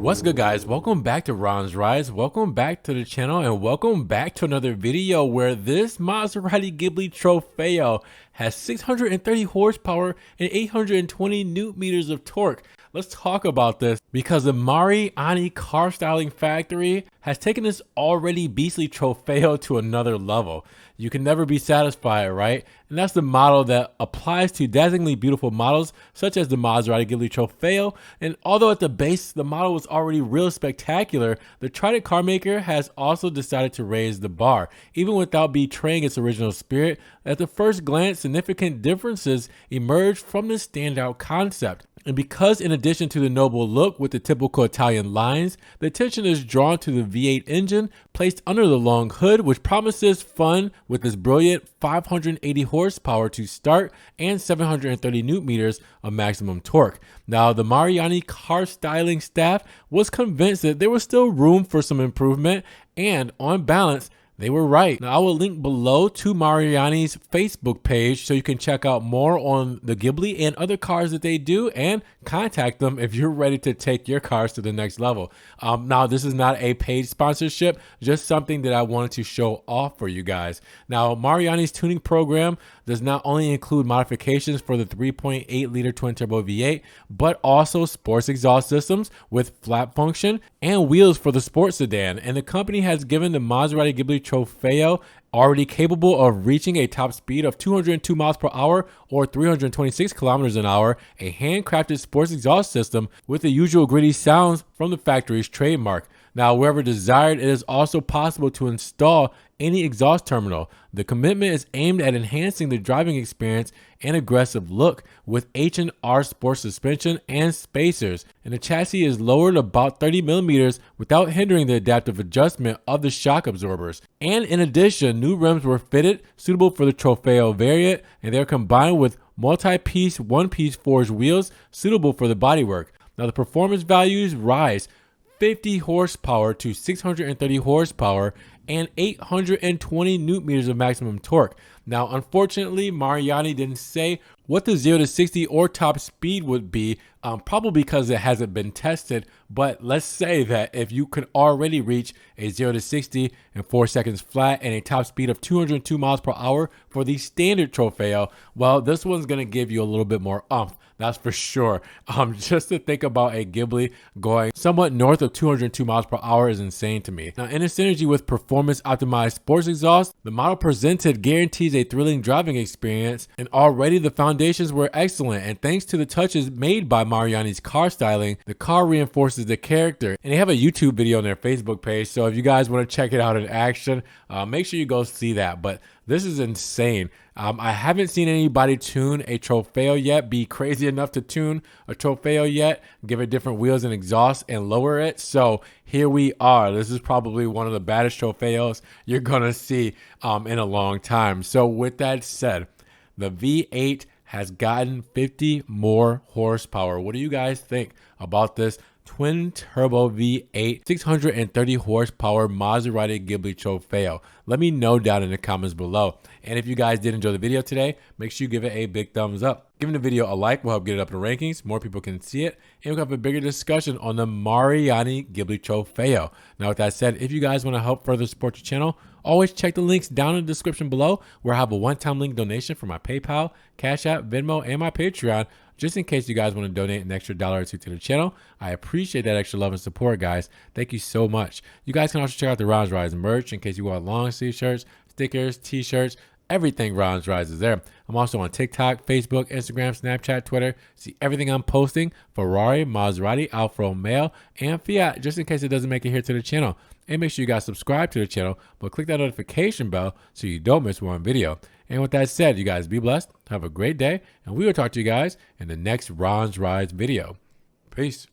What's good, guys? Welcome back to Ron's Rise. Welcome back to the channel and welcome back to another video where this Maserati Ghibli Trofeo has 630 horsepower and 820 newton meters of torque. Let's talk about this because the Mariani Car-Styling factory has taken this already beastly Trofeo to another level. You can never be satisfied, right? And that's the model that applies to dazzlingly beautiful models such as the Maserati Ghibli Trofeo. And although at the base the model was already real spectacular, the Trident car maker has also decided to raise the bar, even without betraying its original spirit. At the first glance, significant differences emerge from this standout concept. And because in addition to the noble look with the typical Italian lines, the attention is drawn to the V8 engine placed under the long hood, which promises fun with this brilliant 580 horsepower to start and 730 newton meters of maximum torque. Now, the Mariani Car-Styling staff was convinced that there was still room for some improvement, and on balance, they were right. Now, I will link below to Mariani's Facebook page so you can check out more on the Ghibli and other cars that they do and contact them if you're ready to take your cars to the next level. Now, this is not a paid sponsorship, just something that I wanted to show off for you guys. Now, Mariani's tuning program does not only include modifications for the 3.8 liter twin turbo V8, but also sports exhaust systems with flap function and wheels for the sports sedan. And the company has given the Maserati Ghibli Trofeo, already capable of reaching a top speed of 202 miles per hour or 326 kilometers an hour, a handcrafted sports exhaust system with the usual gritty sounds from the factory's trademark. Now, wherever desired, it is also possible to install any exhaust terminal. The commitment is aimed at enhancing the driving experience and aggressive look with H&R sports suspension and spacers, and the chassis is lowered about 30 millimeters without hindering the adaptive adjustment of the shock absorbers. And in addition, new rims were fitted suitable for the Trofeo variant, and they're combined with multi-piece one-piece forged wheels suitable for the bodywork. Now, the performance values rise 50 horsepower to 630 horsepower and 820 newton meters of maximum torque. Now, unfortunately, Mariani didn't say what the 0 to 60 or top speed would be, probably because it hasn't been tested. But let's say that if you could already reach a 0 to 60 in 4 seconds flat and a top speed of 202 miles per hour for the standard Trofeo, well, this one's going to give you a little bit more oomph. That's for sure. Just to think about a Ghibli going somewhat north of 202 miles per hour is insane to me. Now, in a synergy with performance optimized sports exhaust, the model presented guarantees a thrilling driving experience, and already the foundations were excellent. And thanks to the touches made by Mariani's car styling, the car reinforces the character. And they have a YouTube video on their Facebook page, so if you guys want to check it out in action, make sure you go see that. But this is insane. I haven't seen anybody tune a Trofeo yet, be crazy enough to tune a Trofeo yet, give it different wheels and exhaust and lower it. So here we are. This is probably one of the baddest Trofeos you're going to see in a long time. So with that said, the V8 has gotten 50 more horsepower. What do you guys think about this twin turbo V8 630 horsepower Maserati Ghibli Trofeo? Let me know down in the comments below. And if you guys did enjoy the video today, make sure you give it a big thumbs up. Giving the video a like will help get it up in the rankings, more people can see it, and we'll have a bigger discussion on the Mariani Ghibli Trofeo. Now, with that said, if you guys want to help further support the channel, always check the links down in the description below, where I have a one-time link donation for my PayPal, Cash App, Venmo, and my Patreon, just in case you guys want to donate an extra $1 or $2 to the channel. I appreciate that extra love and support, guys. Thank you so much. You guys can also check out the Ron's Rise merch in case you want long sleeve shirts, stickers, t-shirts, everything Ron's Rise is there. I'm also on TikTok, Facebook, Instagram, Snapchat, Twitter. See everything I'm posting: Ferrari, Maserati, Alfa Romeo, and Fiat, just in case it doesn't make it here to the channel. And make sure you guys subscribe to the channel, but click that notification bell so you don't miss one video. And with that said, you guys be blessed, have a great day, and we will talk to you guys in the next Ron's Rise video. Peace.